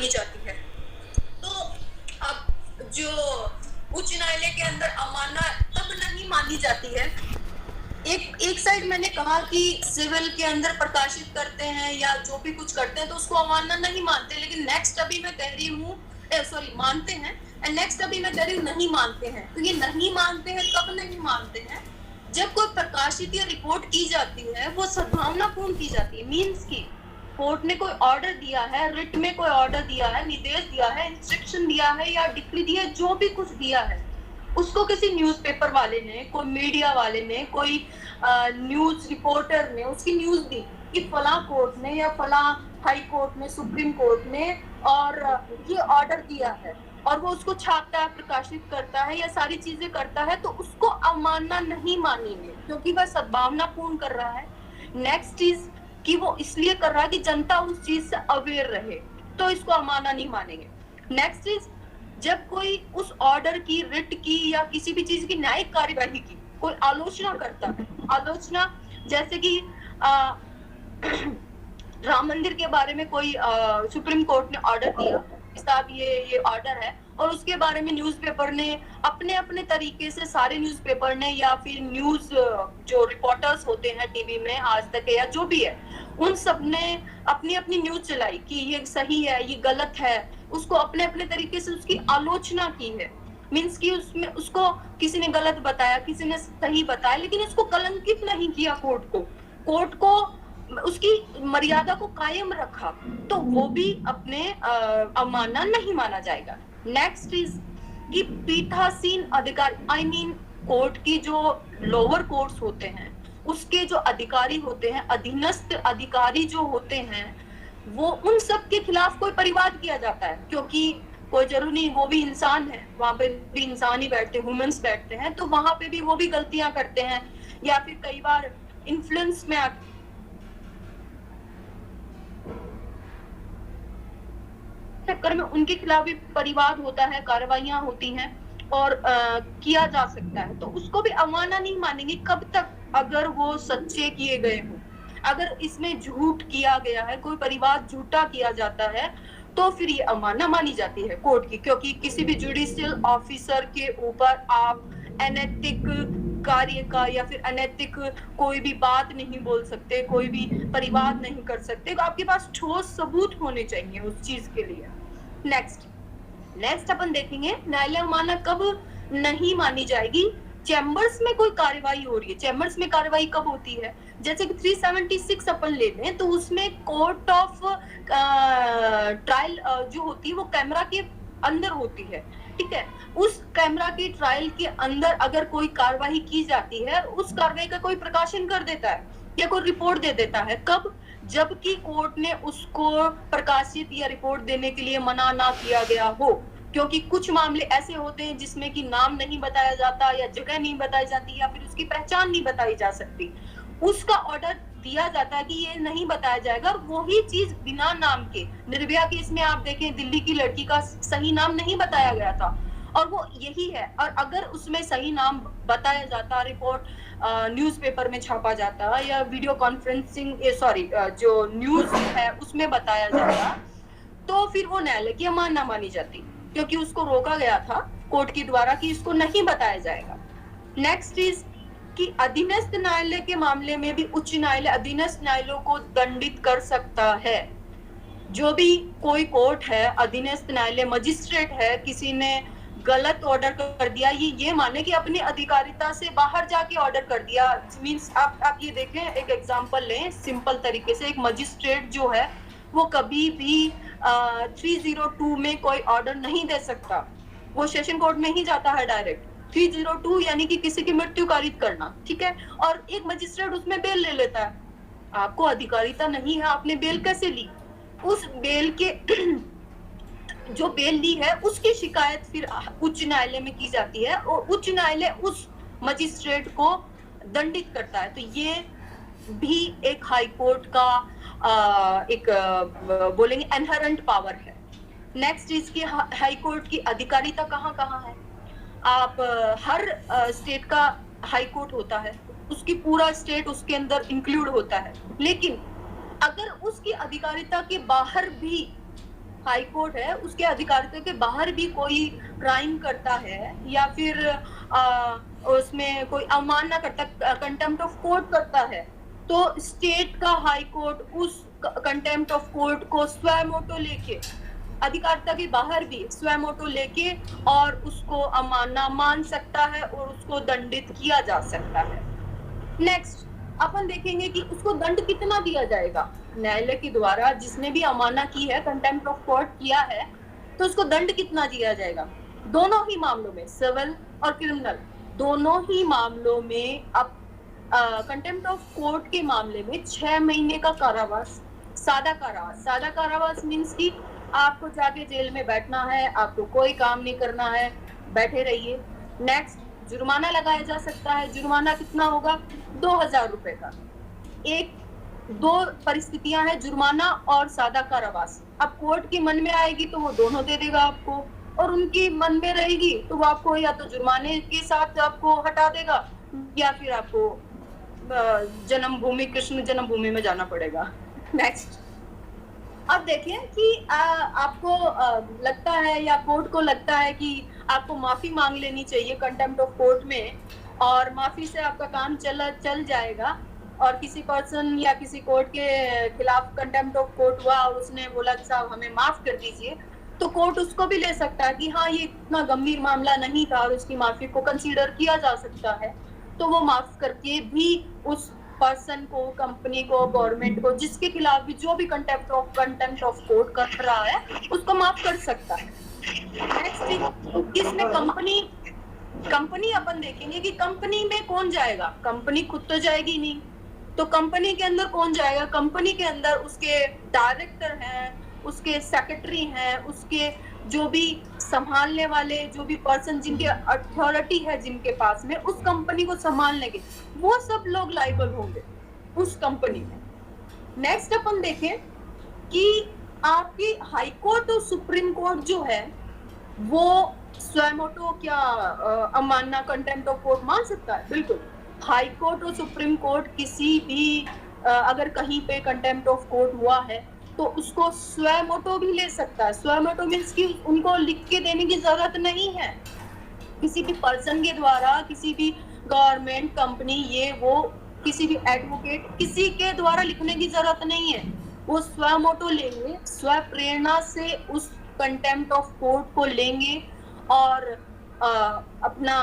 मानी जाती है। तो अब जो उच्च न्यायालय के अंदर अवमानना तब नहीं मानी जाती है, एक साइड मैंने कहा कि सिविल के अंदर प्रकाशित करते हैं या जो भी कुछ करते हैं तो उसको अवमानना नहीं मानते, लेकिन नेक्स्ट अभी मैं कह रही हूँ मानते हैं, एंड नेक्स्ट अभी मैं कह रही हूँ नहीं मानते हैं। तो ये नहीं मानते हैं कब नहीं मानते हैं, जब कोई प्रकाशित या रिपोर्ट की जाती है वो सद्भावनापूर्ण की जाती है, मीन्स की कोर्ट ने कोई ऑर्डर दिया है, रिट में कोई ऑर्डर दिया है, निर्देश दिया है, इंस्ट्रक्शन दिया है या डिक्री दी है, जो भी कुछ दिया है उसको किसी न्यूज़पेपर वाले ने, कोई मीडिया वाले ने, कोई न्यूज रिपोर्टर ने उसकी न्यूज दी कि फला कोर्ट ने या फला हाई कोर्ट ने, सुप्रीम कोर्ट ने और ये ऑर्डर दिया है, और वो उसको छापता है, प्रकाशित करता है या सारी चीजें करता है, तो उसको अवमानना नहीं मानेंगे क्योंकि वह सद्भावनापूर्ण कर रहा है। नेक्स्ट चीज कि वो इसलिए कर रहा है कि जनता उस चीज से अवेयर रहे, तो इसको अवमानना नहीं मानेंगे। नेक्स्ट चीज, जब कोई उस ऑर्डर की, रिट की या किसी भी चीज की न्यायिक कार्यवाही की कोई आलोचना करता है, आलोचना जैसे कि राम मंदिर के बारे में कोई सुप्रीम कोर्ट ने ऑर्डर दिया, साहब ये ऑर्डर है, और उसके बारे में न्यूज़पेपर ने अपने अपने तरीके से, सारे न्यूज़पेपर ने या फिर न्यूज जो रिपोर्टर्स होते हैं टीवी में, आज तक या जो भी है, उन सब ने अपनी अपनी न्यूज चलाई कि ये सही है, ये गलत है, उसको अपने अपने तरीके से उसकी आलोचना की है। मीन्स कि उसमें उसको किसी ने गलत बताया, किसी ने सही बताया, लेकिन इसको कलंकित नहीं किया कोर्ट को उसकी मर्यादा को कायम रखा, तो वो भी अपने अवमानना नहीं माना जाएगा। नेक्स्ट इज कि पीठासीन अधिकारी, कोर्ट की जो लोअर कोर्ट्स होते हैं उसके जो अधिकारी होते हैं, अधीनस्थ अधिकारी जो होते हैं, वो उन सब के खिलाफ कोई परिवाद किया जाता है, क्योंकि कोई जरूरी नहीं, वो भी इंसान है, वहां पे भी इंसान ही बैठते हैं, ह्यूमंस बैठते हैं, तो वहां पे भी वो भी गलतियां करते हैं या फिर कई बार इन्फ्लुएंस में चक्कर में उनके खिलाफ भी परिवाद होता है, कार्रवाइयां होती हैं और किया जा सकता है, तो उसको भी अवमानना नहीं मानेंगे। कब तक? अगर वो सच्चे किए गए हों, अगर इसमें झूठ किया गया है, कोई परिवाद झूठा किया जाता है, तो फिर ये अवमानना मानी जाती है कोर्ट की, क्योंकि किसी भी जुडिशियल ऑफिसर के ऊपर आप अनैतिक कार्य का या फिर अनैतिक कोई भी बात नहीं बोल सकते, कोई भी परिवाद नहीं कर सकते, तो आपके पास ठोस सबूत होने चाहिए उस चीज के लिए। नेक्स्ट अपन देखेंगे न्यायालय अवमानना कब नहीं मानी जाएगी। चैम्बर्स में कोई कार्रवाई हो रही है, चैम्बर्स में कार्रवाई कब होती है, जैसे कि 376 अपन ले लें, तो उसमें कोर्ट ऑफ ट्रायल जो होती है वो कैमरा के अंदर होती है, ठीक है। उस कैमरा की ट्रायल के अंदर अगर कोई कार्रवाई की जाती है, उस कार्रवाई का कोई प्रकाशन कर देता है या कोई रिपोर्ट दे देता है, कब? जबकि कोर्ट ने उसको प्रकाशित या रिपोर्ट देने के लिए मना ना किया गया हो, क्योंकि कुछ मामले ऐसे होते हैं जिसमें कि नाम नहीं बताया जाता या जगह नहीं बताई जाती या फिर उसकी पहचान नहीं बताई जा सकती, उसका ऑर्डर दिया जाता है कि ये नहीं बताया जाएगा, और वही चीज बिना नाम के, निर्भया केस में आप देखें दिल्ली की लड़की का सही नाम नहीं बताया गया था और वो यही है, और अगर उसमें सही नाम बताया जाता, रिपोर्ट न्यूज़पेपर में छापा जाता या वीडियो कॉन्फ्रेंसिंग जो न्यूज है उसमें बताया जाता, तो फिर वो न्यायालय की अवमानना मानी जाती, क्योंकि उसको रोका गया था कोर्ट के द्वारा कि इसको नहीं बताया जाएगा। नेक्स्ट इज कि अधीनस्थ न्यायालय के मामले में भी उच्च न्यायालय अधीनस्थ न्यायालयों को दंडित कर सकता है। जो भी कोई कोर्ट है, अधीनस्थ न्यायालय, मजिस्ट्रेट है, किसी ने गलत ऑर्डर कर दिया, ये माने कि अपनी अधिकारिता से बाहर जाके ऑर्डर कर दिया, मींस आप ये देखें, एक एग्जांपल लें सिंपल तरीके से, एक मजिस्ट्रेट जो है वो कभी भी 302 में कोई ऑर्डर नहीं दे सकता, वो सेशन कोर्ट में ही जाता है डायरेक्ट। 302 यानी कि किसी की मृत्यु कारित करना, ठीक है, और एक मजिस्ट्रेट उसमें बेल ले लेता है, आपको अधिकारिता नहीं है, आपने बेल कैसे ली? उस बेल के जो बेल ली है उसकी शिकायत फिर उच्च न्यायालय में की जाती है और उच्च न्यायालय उस मजिस्ट्रेट को दंडित करता है। तो ये भी एक हाई कोर्ट का एक बोलेंगे इनहेरेंट पावर है। नेक्स्ट इसकी हाई कोर्ट की अधिकारिता कहाँ है? आप हर स्टेट का हाई कोर्ट होता है, उसकी पूरा स्टेट उसके अंदर इंक्लूड होता है, लेकिन अगर उसकी अधिकारिता के बाहर भी हाई कोर्ट है उसके अधिकारिता के बाहर भी कोई क्राइम करता है या फिर उसमें कोई अवमानना करता, कंटेम्प्ट ऑफ कोर्ट करता है, तो स्टेट का हाई कोर्ट उस कंटेम्प्ट ऑफ कोर्ट को स्वमोटो लेके, अधिकारिता के बाहर भी स्वमोटो लेके और उसको अवमानना मान सकता है और उसको दंडित किया जा सकता है। नेक्स्ट अपन देखेंगे कि उसको दंड कितना दिया जाएगा। न्यायालय के द्वारा जिसने भी अवमानना की है, कंटेम्प्ट ऑफ कोर्ट किया है, तो उसको दंड कितना दिया जाएगा। दोनों ही मामलों में, सिविल और क्रिमिनल, दोनों ही मामलों में अब कंटेम्प्ट ऑफ कोर्ट के मामले में 6 महीने का कारावास, सादा कारावास। सादा कारावास मीन्स कि आपको जाके जेल में बैठना है, आपको कोई काम नहीं करना है, बैठे रहिए। नेक्स्ट, जुर्माना लगाया जा सकता है। जुर्माना कितना होगा? 2000 रुपए का। एक दो परिस्थितियां हैं, जुर्माना और सादा कारावास। अब कोर्ट की मन में आएगी तो वो दोनों दे देगा आपको, और उनकी मन में रहेगी तो वो आपको या तो जुर्माने के साथ आपको हटा देगा या फिर आपको जन्मभूमि, कृष्ण जन्मभूमि में जाना पड़ेगा। नेक्स्ट, अब देखिए कि आपको लगता है या कोर्ट को लगता है कि आपको माफी मांग लेनी चाहिए कंटेम्प्ट ऑफ कोर्ट में, और माफी से आपका काम चल जाएगा, और किसी पर्सन या किसी कोर्ट के खिलाफ कंटेम्प्ट ऑफ कोर्ट हुआ और उसने बोला कि साहब हमें माफ कर दीजिए, तो कोर्ट उसको भी ले सकता है कि हाँ ये इतना गंभीर मामला नहीं था और उसकी माफी को कंसीडर किया जा सकता है, तो वो माफ करके भी उस पर्सन को, कंपनी को, गवर्नमेंट को, जिसके खिलाफ भी जो भी कंटेम्प्ट ऑफ कोर्ट कर रहा है उसको माफ कर सकता है। नेक्स्ट, इसमें कंपनी अपन देखेंगे कि कंपनी में कौन जाएगा। कंपनी खुद तो जाएगी नहीं, तो कंपनी के अंदर कौन जाएगा? कंपनी के अंदर उसके डायरेक्टर हैं, उसके सेक्रेटरी हैं, उसके जो भी संभालने वाले, जो भी पर्सन जिनके अथॉरिटी है जिनके पास में उस कंपनी को संभालने के, वो सब लोग लायबल होंगे उस कंपनी में। नेक्स्ट अपन देखें कि आपकी हाई कोर्ट और सुप्रीम कोर्ट जो है वो स्वमोटो क्या अवमानना, कंटेम्प्ट ऑफ कोर्ट मान सकता है? बिल्कुल। हाई कोर्ट और सुप्रीम कोर्ट किसी भी अगर कहीं पे कंटेम्प्ट ऑफ कोर्ट हुआ है तो उसको स्वमोटो भी ले सकता है। स्वमोटो मीन्स कि उनको लिख के देने की जरूरत नहीं है किसी भी पर्सन के द्वारा, किसी भी गवर्नमेंट, कंपनी, ये वो, किसी भी एडवोकेट, किसी के द्वारा लिखने की जरूरत नहीं है। वो स्वमोटो लेंगे, स्व प्रेरणा से उस कंटेम्प्ट ऑफ कोर्ट को लेंगे और अपना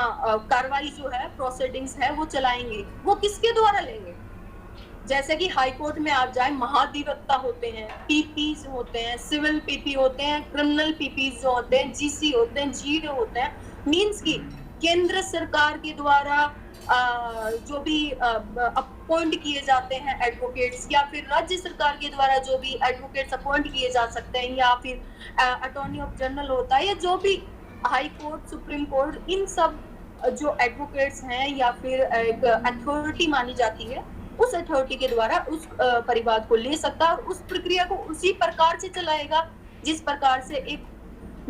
कार्रवाई जो है, प्रोसीडिंग्स है, वो चलाएंगे। वो किसके द्वारा लेंगे? जैसे कि हाई कोर्ट में आप जाए, महाधिवक्ता होते हैं, पीपीज होते हैं, सिविल पीपी होते हैं, क्रिमिनल पीपीज जो होते हैं, जीसी होते हैं, जीडे होते हैं। मींस की केंद्र सरकार के द्वारा जो भी अपॉइंट किए जाते हैं एडवोकेट्स, या फिर राज्य सरकार के द्वारा जो भी एडवोकेट्स अपॉइंट किए जा सकते हैं, या फिर अटॉर्नी ऑफ जनरल होता है, या जो भी हाई कोर्ट, सुप्रीम कोर्ट, इन सब जो एडवोकेट्स हैं या फिर एक अथॉरिटी मानी जाती है, उस अथॉरिटी के द्वारा उस परिवाद को ले सकता है और उस प्रक्रिया को उसी प्रकार से चलाएगा जिस प्रकार से एक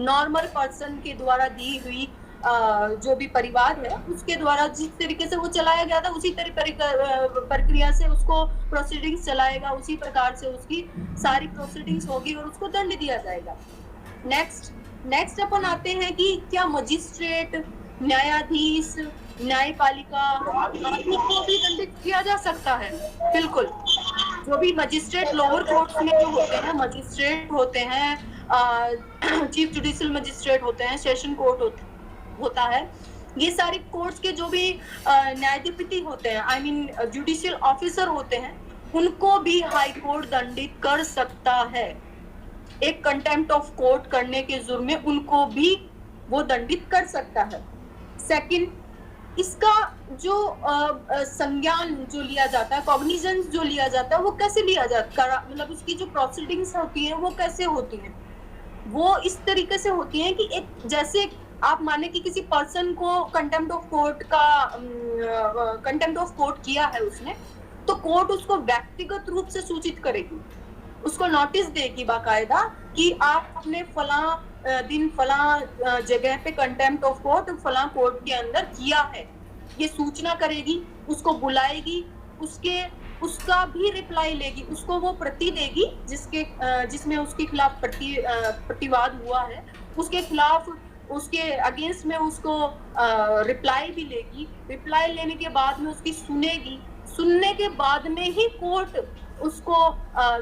नॉर्मल पर्सन के द्वारा दी हुई जो भी परिवाद है उसके द्वारा जिस तरीके से वो चलाया गया था, उसी प्रक्रिया से उसको प्रोसीडिंग्स चलाएगा, उसी प्रकार से उसकी सारी प्रोसीडिंग्स होगी और उसको दंड दिया जाएगा। नेक्स्ट अपन आते हैं कि क्या मजिस्ट्रेट, न्यायाधीश, न्यायपालिका को भी दंडित किया जा सकता है? बिल्कुल। जो भी मजिस्ट्रेट लोअर कोर्ट्स में जो होते हैं, मजिस्ट्रेट होते हैं, चीफ जुडिशियल मजिस्ट्रेट होते हैं, सेशन कोर्ट होता है, ये सारी कोर्ट्स के जो भी न्यायाधिपति होते हैं, आई मीन जुडिशियल ऑफिसर होते हैं, उनको भी हाई कोर्ट दंडित कर सकता है। एक कंटेम्प्ट ऑफ कोर्ट करने के जुर्म में उनको भी वो दंडित कर सकता है। सेकंड, इसका जो संज्ञान जो लिया जाता है, कॉग्निजेंस जो लिया जाता है, वो कैसे लिया जाता है? मतलब उसकी जो प्रोसीडिंग्स होती है वो कैसे होती है? वो इस तरीके से होती है कि एक, जैसे आप माने कि किसी पर्सन को कंटेम्प्ट ऑफ कोर्ट किया है उसने, तो कोर्ट उसको व्यक्तिगत रूप से सूचित करेगी, उसको नोटिस देगी बाकायदा कि आपने फला दिन फला जगह पे कंटेम्प्ट ऑफ कोर्ट फला कोर्ट के अंदर किया है, ये सूचना करेगी, उसको बुलाएगी, उसका भी रिप्लाई लेगी, उसको वो प्रति देगी जिसमें उसके खिलाफ प्रतिवाद हुआ है, उसके खिलाफ उसके अगेंस्ट में उसको रिप्लाई भी लेगी। रिप्लाई लेने के बाद में उसकी सुनेगी, सुनने के बाद में ही कोर्ट उसको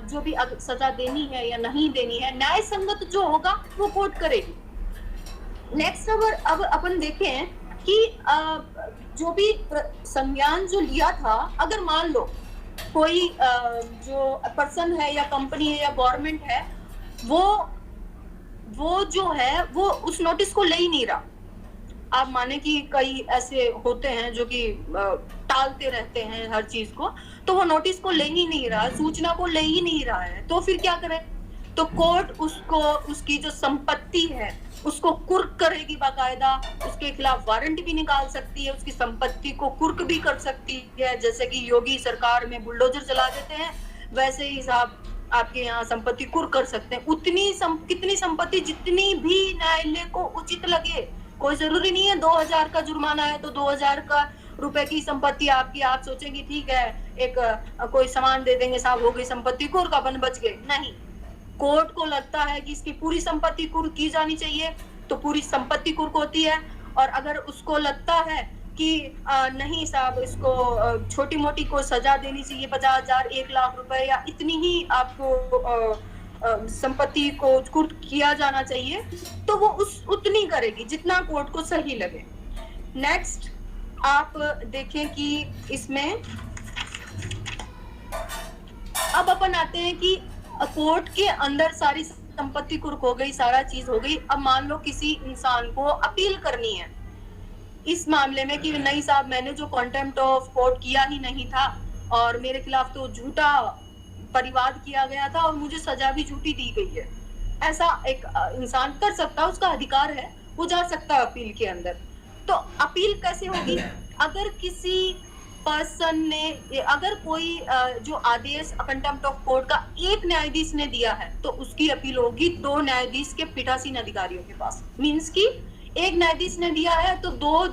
जो भी सजा देनी है या नहीं देनी है, न्याय संगत जो होगा वो कोर्ट करेगी। नेक्स्ट अब अपन देखें कि जो भी संज्ञान जो लिया था, अगर मान लो कोई जो पर्सन है या कंपनी है या गवर्नमेंट है, वो जो है वो उस नोटिस को ले ही नहीं रहा। आप माने कि कई ऐसे होते हैं जो कि टालते रहते हैं हर चीज को, तो वो नोटिस को ले ही नहीं रहा, सूचना को ले ही नहीं रहा है, तो फिर क्या करें? तो कोर्ट उसको उसकी जो संपत्ति है उसको कुर्क करेगी, बाकायदा उसके खिलाफ वारंट भी निकाल सकती है, उसकी संपत्ति को कुर्क भी कर सकती है। जैसे कि योगी सरकार में बुलडोजर चला देते हैं, वैसे ही साहब आपके यहाँ संपत्ति कुर्क कर सकते हैं। कितनी संपत्ति, जितनी भी न्यायालय को उचित लगे। कोई जरूरी नहीं है 2000 का जुर्माना है तो 2000 का रुपए की संपत्ति आपकी, आप सोचेंगे ठीक है एक कोई सामान दे देंगे साहब, हो गई संपत्ति कुर्क, अपन बच गए। नहीं, कोर्ट को लगता है कि इसकी पूरी संपत्ति कुर्क की जानी चाहिए तो पूरी संपत्ति कुर्क होती है। और अगर उसको लगता है कि नहीं साहब इसको छोटी मोटी कोई सजा देनी चाहिए, 50,000 1 लाख रुपए या इतनी ही आपको संपत्ति को कुर्क किया जाना चाहिए, तो वो उतनी करेगी जितना कोर्ट को सही लगे। नेक्स्ट आप देखें कि इसमें अब अपन आते हैं कि कोर्ट के अंदर सारी संपत्ति कुर्क हो गई, सारा चीज हो गई। अब मान लो किसी इंसान को अपील करनी है इस मामले में कि नहीं साहब मैंने जो कंटेम्प्ट ऑफ कोर्ट किया ही नहीं था और मेरे खिलाफ तो झूठा परिवाद किया गया था और मुझे सजा भी झूठी दी गई है। ऐसा एक इंसान कर सकता है, उसका अधिकार है, वो जा सकता है अपील के अंदर। तो अपील कैसे होगी? अगर किसी पर्सन ने, अगर कोई जो आदेश कंटेम्प्ट ऑफ कोर्ट का एक न्यायाधीश ने दिया है तो उसकी अपील होगी 2 न्यायाधीश के पीठासीन अधिकारियों के पास। मींस की एक न्यायाधीश ने दिया है तो 2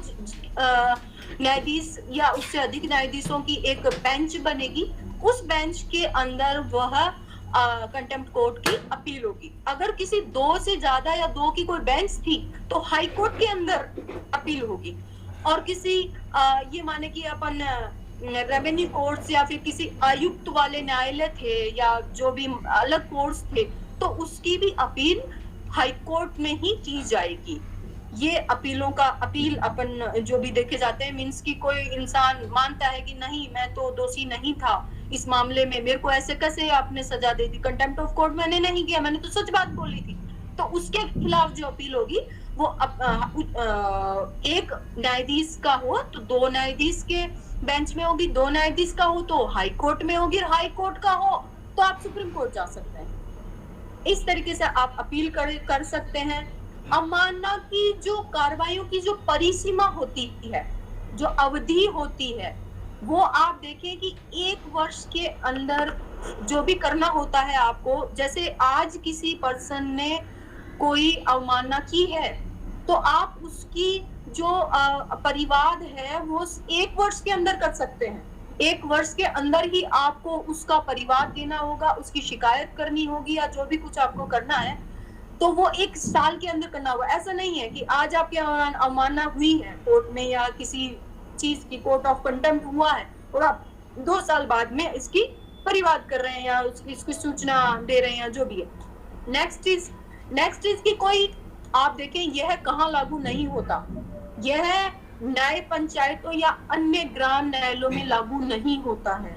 न्यायाधीश या उससे अधिक न्यायाधीशों की एक बेंच बनेगी, उस बेंच के अंदर वह कंटेम्प्ट कोर्ट की अपील होगी। अगर किसी 2 से ज्यादा या 2 की कोई बेंच थी तो हाई कोर्ट के अंदर अपील होगी। और किसी ये माने कि अपन रेवेन्यू कोर्ट्स या फिर किसी आयुक्त वाले न्यायालय थे या जो भी अलग कोर्ट्स थे तो उसकी भी अपील हाई कोर्ट में ही की जाएगी। ये अपील अपन जो भी देखे जाते हैं, मींस की कोई इंसान मानता है कि नहीं मैं तो दोषी नहीं था इस मामले में, मेरे को ऐसे कैसे आपने सजा दे दी, कंटेम्प्ट ऑफ कोर्ट मैंने नहीं किया, मैंने तो सच बात बोली थी, तो उसके खिलाफ जो अपील होगी वो एक न्यायाधीश का हो तो 2 न्यायाधीश के बेंच में होगी, 2 न्यायाधीश का हो तो हाई कोर्ट में होगी, हाई कोर्ट का हो तो आप सुप्रीम कोर्ट जा सकते हैं। इस तरीके से आप अपील कर सकते हैं। अवमानना की जो कार्रवाइयों की जो परिसीमा होती है, जो अवधि होती है, वो आप देखें कि 1 वर्ष के अंदर जो भी करना होता है आपको। जैसे आज किसी पर्सन ने कोई अवमानना की है तो आप उसकी जो परिवाद है वो 1 वर्ष के अंदर कर सकते हैं। 1 वर्ष के अंदर ही आपको उसका परिवाद देना होगा, उसकी शिकायत करनी होगी या जो भी कुछ आपको करना है तो वो 1 साल के अंदर करना होगा। ऐसा नहीं है कि आज आपकी अवमानना हुई है कोर्ट में या किसी चीज की कोर्ट ऑफ कंटेम्प्ट हुआ है और आप 2 साल बाद में इसकी परिवाद कर रहे हैं या इसकी सूचना दे रहे हैं, जो भी है। नेक्स्ट चीज की कोई आप देखें यह कहाँ लागू नहीं होता, यह न्याय पंचायतों या अन्य ग्राम न्यायालयों में लागू नहीं होता है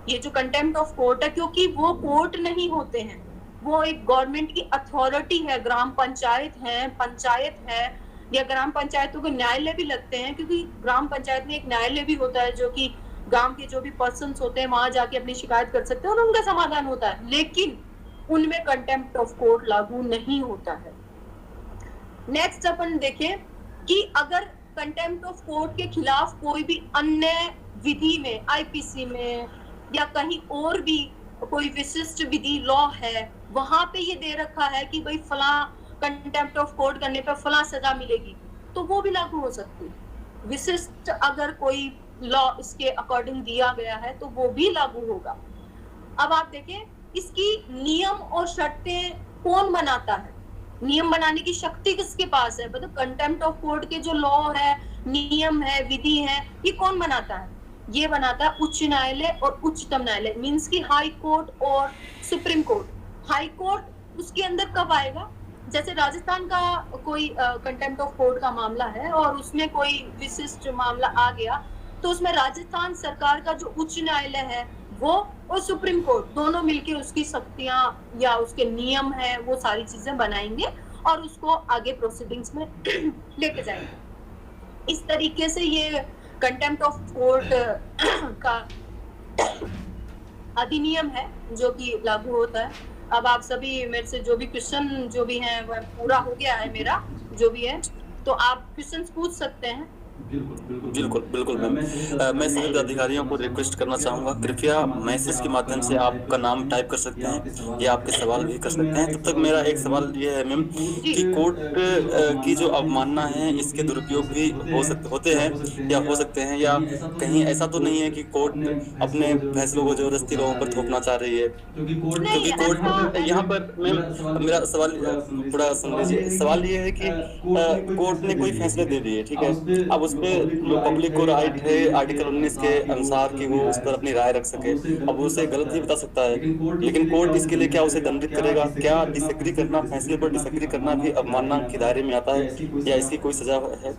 ये जो कंटेम्प्ट ऑफ कोर्ट है, क्योंकि वो कोर्ट नहीं होते हैं, वो एक गवर्नमेंट की अथॉरिटी है। ग्राम पंचायत है, पंचायत है या ग्राम पंचायतों को न्यायालय भी लगते हैं, क्योंकि ग्राम पंचायत में एक न्यायालय भी होता है जो कि गांव के जो भी पर्सन्स होते हैं वहां जाके अपनी शिकायत कर सकते हैं और उनका समाधान होता है, लेकिन उनमें कंटेम्प्ट ऑफ कोर्ट लागू नहीं होता है। नेक्स्ट अपन देखें कि अगर कंटेम्प्ट ऑफ कोर्ट के खिलाफ कोई भी अन्य विधि में, आईपीसी में या कहीं और भी कोई विशिष्ट विधि लॉ है, वहां पे ये दे रखा है कि भाई फला कंटेम्प्ट ऑफ कोर्ट करने पर फला सजा मिलेगी, तो वो भी लागू हो सकती है। विशिष्ट अगर कोई लॉ इसके अकॉर्डिंग दिया गया है तो वो भी लागू होगा। अब आप देखें इसकी नियम और शर्तें कौन बनाता है, नियम बनाने की शक्ति किसके पास है, मतलब कंटेम्प्ट ऑफ कोर्ट के जो लॉ है, नियम है, विधि है, ये कौन बनाता है, ये बनाता है उच्च न्यायालय और उच्चतम न्यायालय, मींस की हाई कोर्ट और सुप्रीम कोर्ट। हाई कोर्ट उसके अंदर कब आएगा, जैसे राजस्थान का कोई कंटेम्प्ट ऑफ कोर्ट का मामला है और उसमें कोई विशिष्ट मामला आ गया तो उसमें राजस्थान सरकार का जो उच्च न्यायालय है वो और सुप्रीम कोर्ट दोनों मिलकर उसकी शक्तियां या उसके नियम है वो सारी चीजें बनाएंगे और उसको आगे प्रोसीडिंग्स में लेके जाएंगे। इस तरीके से ये कंटेम्प्ट ऑफ कोर्ट का अधिनियम है जो कि लागू होता है। अब आप सभी मेरे से जो भी क्वेश्चन जो भी हैं वह पूरा हो गया है मेरा जो भी है, तो आप क्वेश्चन पूछ सकते हैं। बिल्कुल मैम। मैं सभी अधिकारियों को रिक्वेस्ट करना चाहूँगा, कृपया मैसेज के माध्यम से आपका नाम टाइप कर सकते हैं या आपके सवाल भी कर सकते हैं। तब तक मेरा एक सवाल ये है मैम कि कोर्ट की जो अवमानना है इसके दुरुपयोग भी होते हैं या हो सकते हैं, या कहीं ऐसा तो नहीं है कि कोर्ट अपने फैसलों को जबरदस्ती लोगों पर थोपना चाह रही है, क्योंकि कोर्ट यहाँ पर मैम मेरा सवाल पूरा सुन लीजिए। सवाल ये है कि कोर्ट ने कोई फैसले दे दिए, ठीक है, अब उस पे पब्लिक को राइट है आर्टिकल 19 के अनुसार कि वो उस पर अपनी राय रख सके। अब उसे गलत ही बता सकता है, लेकिन कोर्ट इसके लिए क्या उसे दंडित करेगा? क्या डिसएग्री करना, फैसले पर डिसएग्री करना भी अवमानना के दायरे में आता है या इसकी कोई सजा है?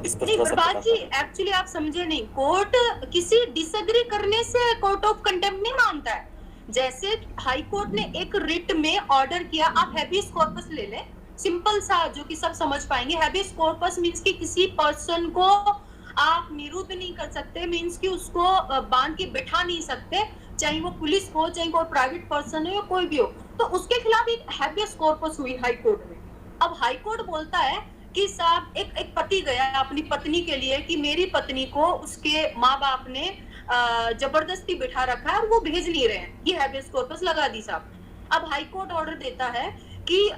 इस पर थोड़ा सा जी एक्चुअली आप समझे नहीं, कोर्ट किसी डिसएग्री करने से कोर्ट ऑफ कंटेम्प्ट नहीं मानता है। जैसे हाई कोर्ट ने एक रिट में ऑर्डर किया, आप हैबियस कॉर्पस ले लें, सिंपल सा जो कि सब समझ पाएंगे। हैबियस कॉर्पस मींस कि किसी पर्सन को आप निरुद्ध नहीं कर सकते, मींस कि उसको बांध के बिठा नहीं सकते, चाहे वो पुलिस हो चाहे कोई प्राइवेट पर्सन हो या कोई भी हो, तो उसके खिलाफ एक हैबियस कॉर्पस हुई हाई कोर्ट में। अब हाई कोर्ट बोलता है कि साहब एक पति गया अपनी पत्नी के लिए कि मेरी पत्नी को उसके माँ बाप ने जबरदस्ती बिठा रखा है और वो भेज नहीं रहे हैं, ये हैबियस कॉर्पस लगा दी साहब। अब हाई कोर्ट ऑर्डर देता है कि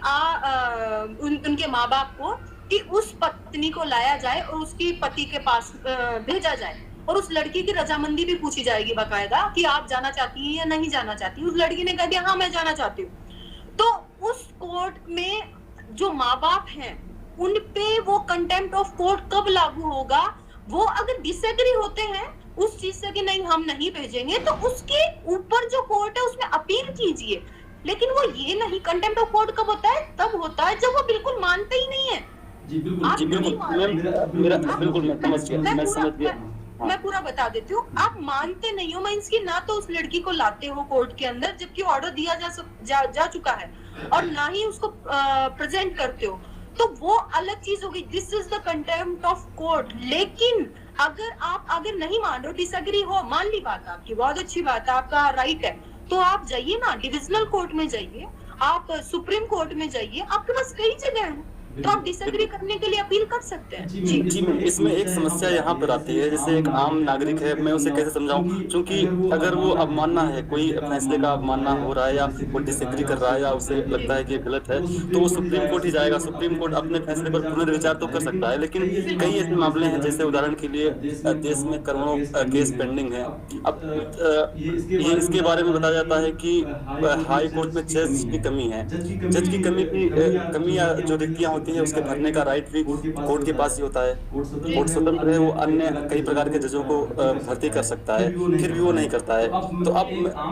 उनके माँ बाप को कि उस पत्नी को लाया जाए और उसकी पति के पास भेजा जाए और उस लड़की की रजामंदी भी पूछी जाएगी बाकायदा कि आप जाना चाहती हैं या नहीं जाना चाहती। उस लड़की ने कह दिया हाँ मैं जाना चाहती हूँ। तो उस कोर्ट में जो माँ बाप हैं उन पे वो कंटेम्प्ट ऑफ कोर्ट कब लागू होगा? वो अगर डिसएग्री होते हैं उस चीज से कि नहीं हम नहीं भेजेंगे, तो उसके ऊपर जो कोर्ट है उसमें अपील कीजिए। लेकिन वो ये नहीं, कंटेम्प्ट ऑफ कोर्ट कब होता है? तब होता है जब वो बिल्कुल मानते ही नहीं है। मैं पूरा बता देती हूँ। आप मानते नहीं हो मींस की ना तो उस लड़की को लाते हो कोर्ट के अंदर जबकि ऑर्डर दिया जा चुका है और ना ही उसको प्रेजेंट करते हो, तो वो अलग चीज होगी। This is the contempt of court. लेकिन अगर नहीं मान रहे हो, डिसएग्री हो, मान ली बात आपकी, बहुत अच्छी बात है, आपका राइट है, तो आप जाइए ना, डिविजनल कोर्ट में जाइए, आप सुप्रीम कोर्ट में जाइए, आपके पास कई जगह है, तो आप डिसएग्री करने के लिए अपील कर सकते हैं। जी मैम, इसमें एक समस्या यहाँ पर आती है, जैसे एक आम नागरिक है, मैं उसे कैसे समझाऊं? क्योंकि अगर वो अवमानना है, कोई फैसले का अवमानना हो रहा है या वो डिसएग्री कर रहा है या उसे लगता है कि गलत है, तो वो सुप्रीम कोर्ट ही जाएगा। सुप्रीम कोर्ट अपने फैसले पर पुनर्विचार तो कर सकता है, लेकिन कई ऐसे मामले हैं, जैसे उदाहरण के लिए देश में करोड़ों केस पेंडिंग है। अब ये इसके बारे में बताया जाता है कि हाई कोर्ट में जज की कमी है, जज की कमी या जो रिक्तियां होती है उसके भरने का राइट भी कोर्ट के पास ही होता है। कोर्ट स्वतंत्र है, वो अन्य कई प्रकार के जजों को भर्ती कर सकता है, फिर भी वो नहीं करता है। तो अब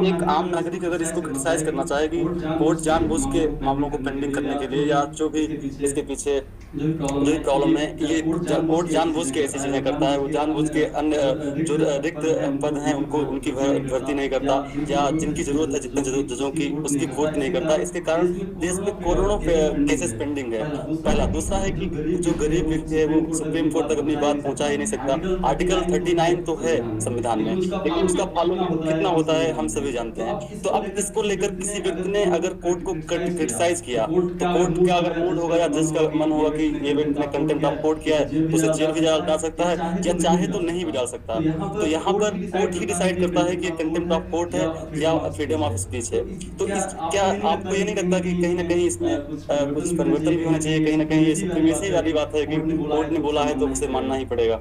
एक आम नागरिक अगर इसको क्रिटिसाइज करना चाहे कि कोर्ट जानबूझ के मामलों को पेंडिंग करने के लिए या जो भी इसके पीछे जो भी प्रॉब्लम है, ये कोर्ट जानबूझ के ऐसी चीजें करता है, वो जानबूझ के अन्य जो रिक्त पद हैं उनकी भर्ती नहीं करता, या जिनकी जरूरत है जितने जजों की उसकी भर्ती नहीं करता। इसके कारण देश में करोड़ों केसेस पेंडिंग है। पहला। दूसरा है कि जो गरीब व्यक्ति है वो सुप्रीम कोर्ट तक अपनी बात पहुंचा ही नहीं सकता। आर्टिकल 39 तो है संविधान में, लेकिन उसका पालन कितना होता है हम सभी जानते हैं। तो अब इसको लेकर किसी व्यक्ति ने अगर कोर्ट को क्रिटिसाइज किया तो कोर्ट का अगर मूड होगा या जज का मन होगा कि ये व्यक्ति ने कंटेम्प्ट ऑफ कोर्ट किया है तो उसे जेल भी डाल सकता है, या चाहे तो नहीं भी डाल सकता। तो यहाँ पर कोर्ट ही डिसाइड करता है कि कंटेम्प्ट ऑफ कोर्ट है या फ्रीडम ऑफ स्पीच है। तो क्या आपको ये नहीं लगता कि कहीं ना कहीं इसमें कुछ परिवर्तन भी होना चाहिए? कहीं ना कहीं ये सुप्रीमेसी वाली बात है कि कोर्ट ने बोला है तो उसे मानना ही पड़ेगा।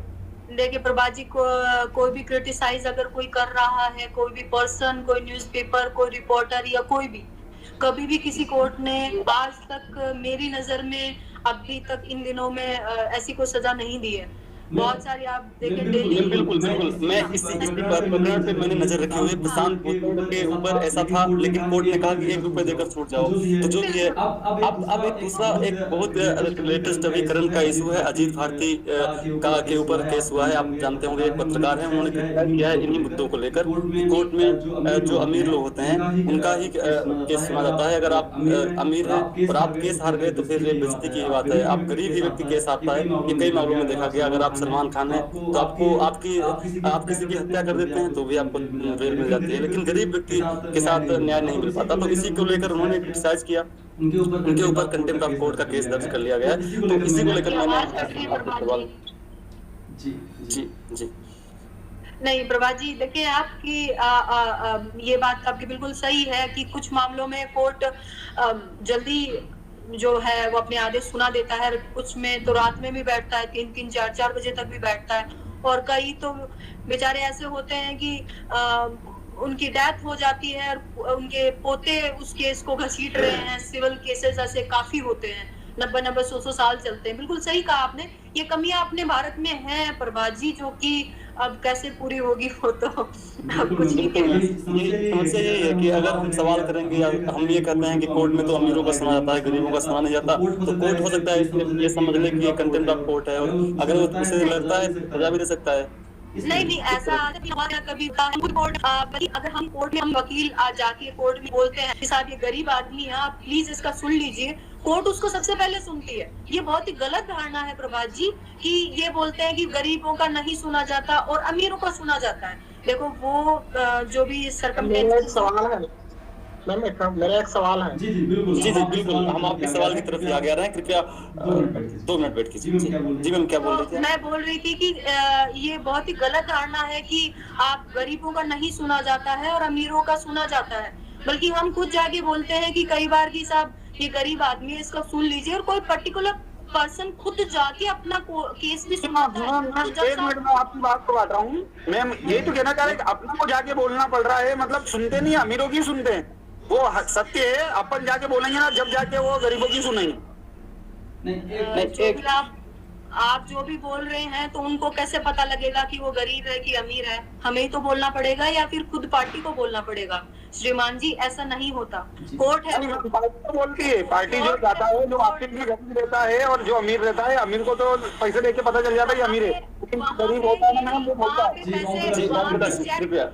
देखिए प्रभात जी को कोई भी क्रिटिसाइज अगर कोई कर रहा है, कोई भी पर्सन, कोई न्यूज़पेपर, कोई रिपोर्टर या कोई भी, कभी भी किसी कोर्ट ने आज तक मेरी नजर में अभी तक इन दिनों में ऐसी कोई सजा नहीं दी है। बहुत सारी आप देखें डेली बिल्कुल, बिल्कुल। मैं इसी प्रकरण पे मैंने नज़र रखी हुई है। प्रशांत भूषण के ऊपर ऐसा था, लेकिन कोर्ट ने कहा कि ₹1 देकर छूट जाओ। तो जो भी है, अब एक दूसरा एक बहुत लेटेस्ट अभी करंट का इश्यू है, अजीत भारती के ऊपर केस हुआ है। आप जानते होंगे, एक पत्रकार हैं, उन्होंने क्रिटिसाइज़ किया है इन्हीं मुद्दों को लेकर कि कोर्ट में जो अमीर लोग होते हैं, उनका ही केस सुना जाता है। अगर आप अमीर हैं और आप केस हार गए, तो फिर ये बेइज्जती की बात है। आप गरीब ही व्यक्ति केस हारता है, ये कई मामलों में देखा गया। अगर आप सलमान खान हैं, तो आपको आप किसी की हत्या कर देते हैं, तो भी आपको बेल मिल जाती है, लेकिन गरीब व्यक्ति के साथ न्याय नहीं मिल पाता। तो इसी को लेकर उन्होंने क्रिटिसाइज़ किया, उनके ऊपर कंटेम्प्ट ऑफ कोर्ट का केस दर्ज कर लिया गया है। तो इसी को लेकर मैंने आपको सवाल जी। नहीं प्रभात जी, देखिए आपकी ये बात आपकी बिल्कुल सही है कि कुछ मामलों में कोर्ट जल्दी जो है वो अपने आदेश सुना देता है, कुछ में तो रात में भी बैठता है, 3-3, 4-4 बजे तक भी बैठता है, और कई तो बेचारे ऐसे होते हैं कि उनकी डेथ हो जाती है और उनके पोते उस केस को घसीट रहे हैं। सिविल केसेस ऐसे काफी होते हैं, 90-90, 100-100 साल चलते हैं। बिल्कुल सही कहा आपने, ये कमियां अपने भारत में हैं प्रभात जी, जो कि अब कैसे पूरी होगी वो तो अब कुछ नहीं कह सकते। समस्या यही है कि अगर हम सवाल करेंगे या हम ये कहते हैं कि कोर्ट में तो अमीरों का सुना जाता है, गरीबों का सुना नहीं जाता, तो कोर्ट हो सकता है ये समझ ले कि ये कंटेम्प्ट ऑफ कोर्ट है, और अगर वो उसे लगता है सजा भी दे सकता है। नहीं, ऐसा हमारे यहाँ कभी कोर्ट अगर हम कोर्ट में हम वकील जाके कोर्ट में बोलते हैं कि साहब ये गरीब आदमी है, आप प्लीज इसका सुन लीजिए, कोर्ट उसको सबसे पहले सुनती है। ये बहुत ही गलत धारणा है प्रभात जी कि ये बोलते हैं कि गरीबों का नहीं सुना जाता और अमीरों का सुना जाता है। देखो वो जो भी सरकमस्टेंसेस सवाल है मैम, मेरा एक सवाल है। जी बिल्कुल, हम आपके सवाल की तरफ ही आगे आ रहे हैं। कृपया 2 मिनट वेट कीजिए। जी मैम, क्या बोल रही थी? मैं बोल रही थी कि ये बहुत ही गलत धारणा है कि आप गरीबों का नहीं सुना जाता है और अमीरों का सुना जाता है, बल्कि हम खुद जाके बोलते हैं कि कई बार की साहब ये गरीब आदमी है, इसका सुन लीजिए, और कोई पर्टिकुलर पर्सन खुद जाके अपना केस भी सुनाता है। एक मिनट में आपकी बात को काट रहा हूँ मैम, यही तो कहना चाह रहे हैं, अपना को जाके बोलना पड़ रहा है, मतलब सुनते नहीं, अमीरों की सुनते हैं। वो सत्य है, अपन जाके बोलेंगे ना, जब जाके वो गरीबों की सुनेंगे। आप जो भी बोल रहे हैं तो उनको कैसे पता लगेगा कि वो गरीब है कि अमीर है? हमें ही तो बोलना पड़ेगा या फिर खुद पार्टी को बोलना पड़ेगा? श्रीमान जी, ऐसा नहीं होता। कोर्ट है, पार्टी तो बोलती है, पार्टी जो जाता है, जो आपके लिए गरीब रहता है और जो अमीर रहता है, अमीर को तो पैसे देके पता चल जाता है अमीर है, लेकिन गरीब होता है ना, वो बोलता है।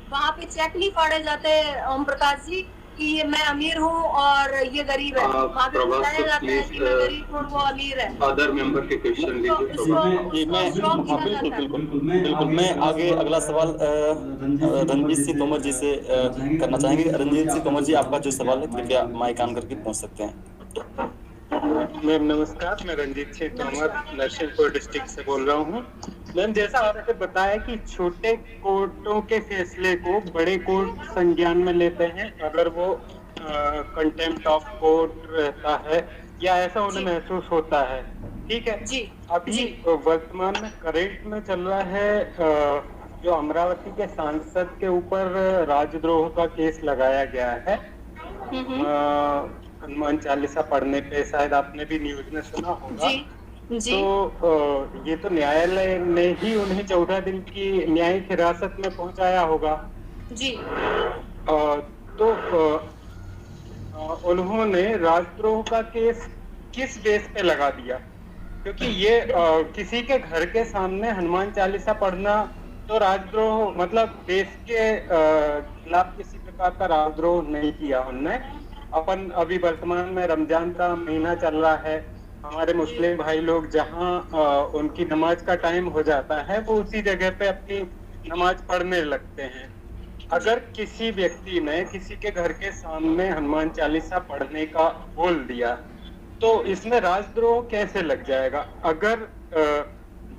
वहाँ पे चेक नहीं फाड़े जाते ओम प्रकाश जी कि ये मैं अमीर हूँ और ये गरीब है। वहाँ पे बताया जाता है कि मैं गरीब हूँ, वो अमीर है। अदर मेंबर के क्वेश्चन लीजिए। बिल्कुल, मैं आगे अगला सवाल रणजीत सिंह तोमर जी से करना चाहेंगे। रणजीत सिंह तोमर जी, आपका जो सवाल है कृपया माइक ऑन करके पूछ सकते हैं। मैम नमस्कार, मैं रणजीत सिंह तोमर नरसिंहपुर डिस्ट्रिक्ट से बोल रहा हूँ। मैम, जैसा आपने बताया कि छोटे कोर्टों के फैसले को बड़े कोर्ट संज्ञान में लेते हैं अगर वो कंटेम्प्ट ऑफ कोर्ट रहता है या ऐसा उन्हें महसूस होता है, ठीक है जी। अभी वर्तमान में करेंट में चल रहा है जो अमरावती के सांसद के ऊपर राजद्रोह का केस लगाया गया है हनुमान चालीसा पढ़ने पे, शायद आपने भी न्यूज में सुना होगा। जी। तो ये तो न्यायालय ने ही उन्हें 14 दिन की न्यायिक हिरासत में पहुंचाया होगा जी। तो उन्होंने राजद्रोह का केस किस बेस पे लगा दिया? क्योंकि ये किसी के घर के सामने हनुमान चालीसा पढ़ना तो राजद्रोह, मतलब देश के खिलाफ किसी प्रकार का राजद्रोह नहीं किया उन्होंने। अपन अभी वर्तमान में रमजान का महीना चल रहा है, हमारे मुस्लिम भाई लोग जहां उनकी नमाज का टाइम हो जाता है वो उसी जगह पे अपनी नमाज पढ़ने लगते हैं। अगर किसी व्यक्ति ने किसी के घर के सामने हनुमान चालीसा पढ़ने का बोल दिया तो इसमें राजद्रोह कैसे लग जाएगा? अगर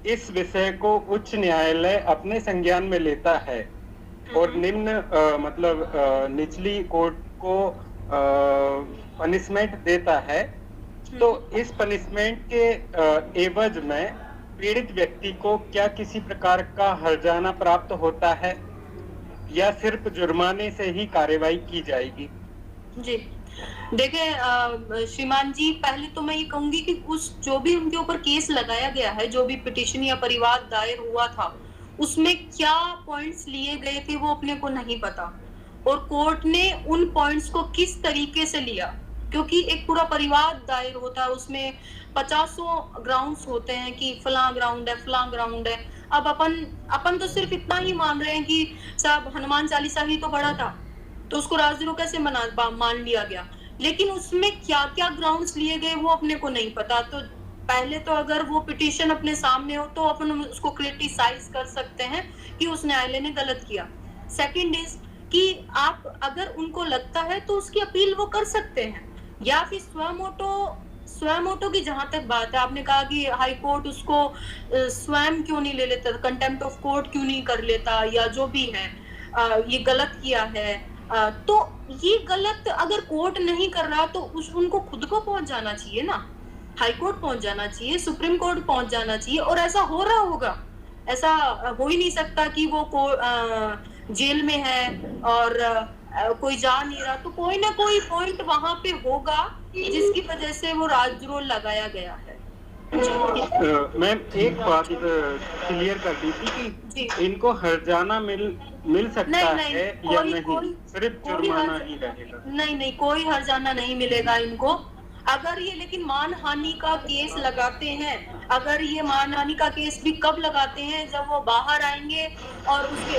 इस विषय को उच्च न्यायालय अपने संज्ञान में लेता है और निम्न मतलब निचली कोर्ट को पनिशमेंट देता है, तो इस पनिशमेंट के एवज में पीड़ित व्यक्ति को क्या किसी प्रकार का हर्जाना प्राप्त होता है या सिर्फ जुर्माने से ही कार्रवाई की जाएगी? जी देखिए श्रीमान जी, पहले तो मैं ये कहूंगी कि उस जो भी उनके ऊपर केस लगाया गया है, जो भी पिटीशन या परिवाद दायर हुआ था, उसमें क्या पॉइंट्स लिए गए थे वो अपने को नहीं पता, और कोर्ट ने उन पॉइंट्स को किस तरीके से लिया, क्योंकि एक पूरा परिवाद दायर होता है, उसमें 50 ग्राउंड्स होते हैं कि फलां ग्राउंड है, फलां ग्राउंड है। अब अपन तो सिर्फ इतना ही मान रहे हैं कि साहब हनुमान चालीसा ही तो पढ़ा था, तो उसको राजद्रोह कैसे मान लिया गया, लेकिन उसमें क्या क्या ग्राउंड्स लिए गए वो अपने को नहीं पता। तो पहले तो अगर वो पिटीशन अपने सामने हो तो अपन उसको क्रिटिसाइज कर सकते हैं कि उस न्यायालय ने गलत किया। सेकंड इज कि आप अगर उनको लगता है तो उसकी अपील वो कर सकते हैं, या फिर स्वयं की जहां तक बात है, आपने कहा कि हाई कोर्ट उसको स्वयं क्यों नहीं ले लेता, कंटेम्प्ट ऑफ कोर्ट क्यों नहीं कर लेता, या जो भी है ये गलत किया है, तो ये गलत अगर कोर्ट नहीं कर रहा तो उनको खुद को पहुंच जाना चाहिए ना, हाई कोर्ट पहुंच जाना चाहिए, सुप्रीम कोर्ट पहुंच जाना चाहिए, और ऐसा हो रहा होगा। ऐसा हो ही नहीं सकता कि वो जेल में है और कोई जा नहीं रहा, तो कोई ना कोई पॉइंट वहां पे होगा जिसकी वजह से वो राजद्रोह लगाया गया है। मैम एक बात क्लियर कर दी थी कि इनको हर्जाना मिल सकता है या नहीं, सिर्फ जुर्माना ही रहेगा? नहीं, कोई हर्जाना नहीं मिलेगा इनको। अगर ये लेकिन मानहानि का केस लगाते हैं, अगर ये मानहानि का केस भी कब लगाते हैं, जब वो बाहर आएंगे और उसके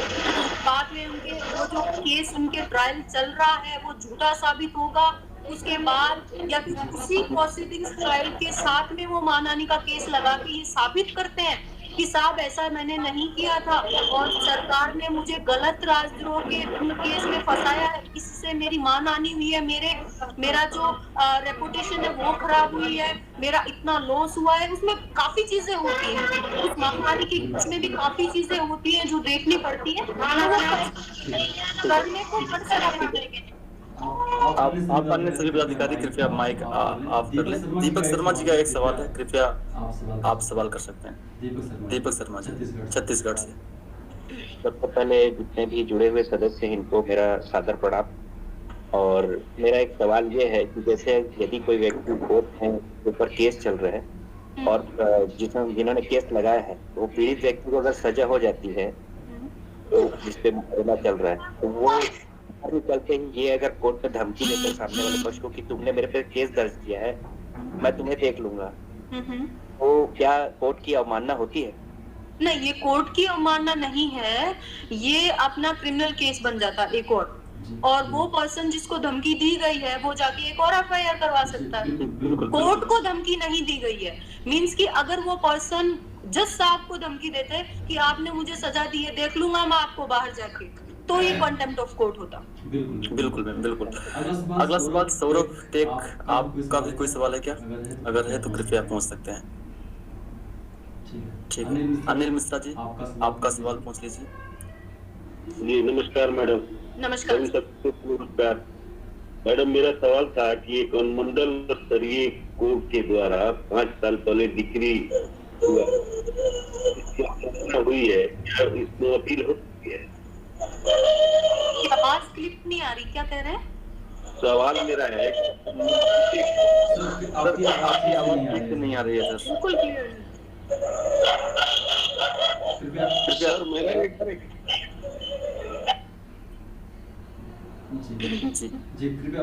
बाद में उनके वो जो केस उनके ट्रायल चल रहा है वो झूठा साबित होगा, उसके बाद या फिर उसी प्रोसीडिंग्स ट्रायल के साथ में वो मानहानि का केस लगा के ये साबित करते हैं कि साहब ऐसा मैंने नहीं किया था और सरकार ने मुझे गलत राजद्रोह के केस में फंसाया है, इससे मेरी मानहानि हुई है, मेरा जो रेपुटेशन है वो खराब हुई है, मेरा इतना लॉस हुआ है। उसमें काफी चीजें होती हैं, उस मानहानि के केस में भी काफी चीजें होती हैं जो देखनी पड़ती है, करने को पड़ सकता है। आप अन्य सभी पदाधिकारी कृपया माइक ऑफ कर लें। दीपक शर्मा जी का एक सवाल है, कृपया आप सवाल कर सकते हैं। दीपक शर्मा जी छत्तीसगढ़ से। सबसे पहले जितने भी जुड़े हुए सदस्य हैं इनको मेरा सादर प्रणाम। और मेरा एक सवाल ये है कि जैसे यदि कोई व्यक्ति कोर्ट है ऊपर केस चल रहा है और जिन्होंने केस लगाया है वो पीड़ित व्यक्ति को अगर सजा हो जाती है तो जिसपे मुकदमा चल रहा है तो वो चलते ही ये अगर कोर्ट में धमकी देते सामने वाले पक्ष को कि तुमने मेरे पे केस दर्ज किया है, मैं तुम्हें देख लूंगा, तो क्या कोर्ट की अवमानना होती है? नहीं, ये कोर्ट की अवमानना नहीं है, ये अपना क्रिमिनल केस बन जाता है एक और वो पर्सन जिसको धमकी दी गई है वो जाके एक और एफआईआर करवा सकता है। कोर्ट को धमकी नहीं दी गई है, मींस कि अगर वो पर्सन जज साहब को धमकी देते कि आपने मुझे सजा दी है, देख लूंगा मैं आपको बाहर जाके, तो ये कंटेम्प्ट ऑफ कोर्ट होता। बिल्कुल मैम, बिल्कुल। अगला सवाल सौरभ टेक, आपका भी कोई सवाल है क्या? अगर है तो कृपया पूछ सकते हैं। ठीक है, अनिल मिश्रा जी आपका सवाल पूछ लीजिए। जी नमस्कार मैडम। नमस्कार। नमस्कार मैडम, मेरा सवाल था कि एक अनुमंडल स्तरीय कोर्ट के द्वारा 5 साल पहले डिक्री हुई है, क्या इसमें अपील हो सकती है? आवाज क्लिप नहीं आ रही, क्या कह रहे हैं? सवाल मेरा है आपकी आवाज नहीं आ रही है सर। बिल्कुल क्लियर। सर मेरा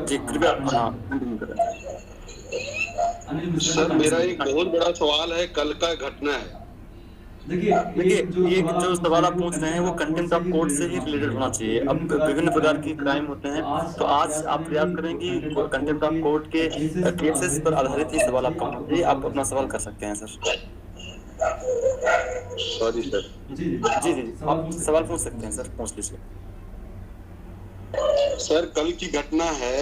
जी कृपया सर मेरा एक बहुत बड़ा सवाल है, कल का घटना है। देखिए ये जो सवाल आप पूछ रहे हैं वो कंटेम्प्ट ऑफ कोर्ट से ही रिलेटेड होना चाहिए। अब विभिन्न प्रकार की क्राइम होते हैं तो आज आप प्रयास करें कि कंटेम्प्ट ऑफ कोर्ट के केसेस पर आधारित ही सवाल आपका होना चाहिए। आप अपना सवाल कर सकते हैं सर। Sorry sir. जी आप सवाल पूछ सकते हैं सर, पूछ लीजिए। सर कल की घटना है,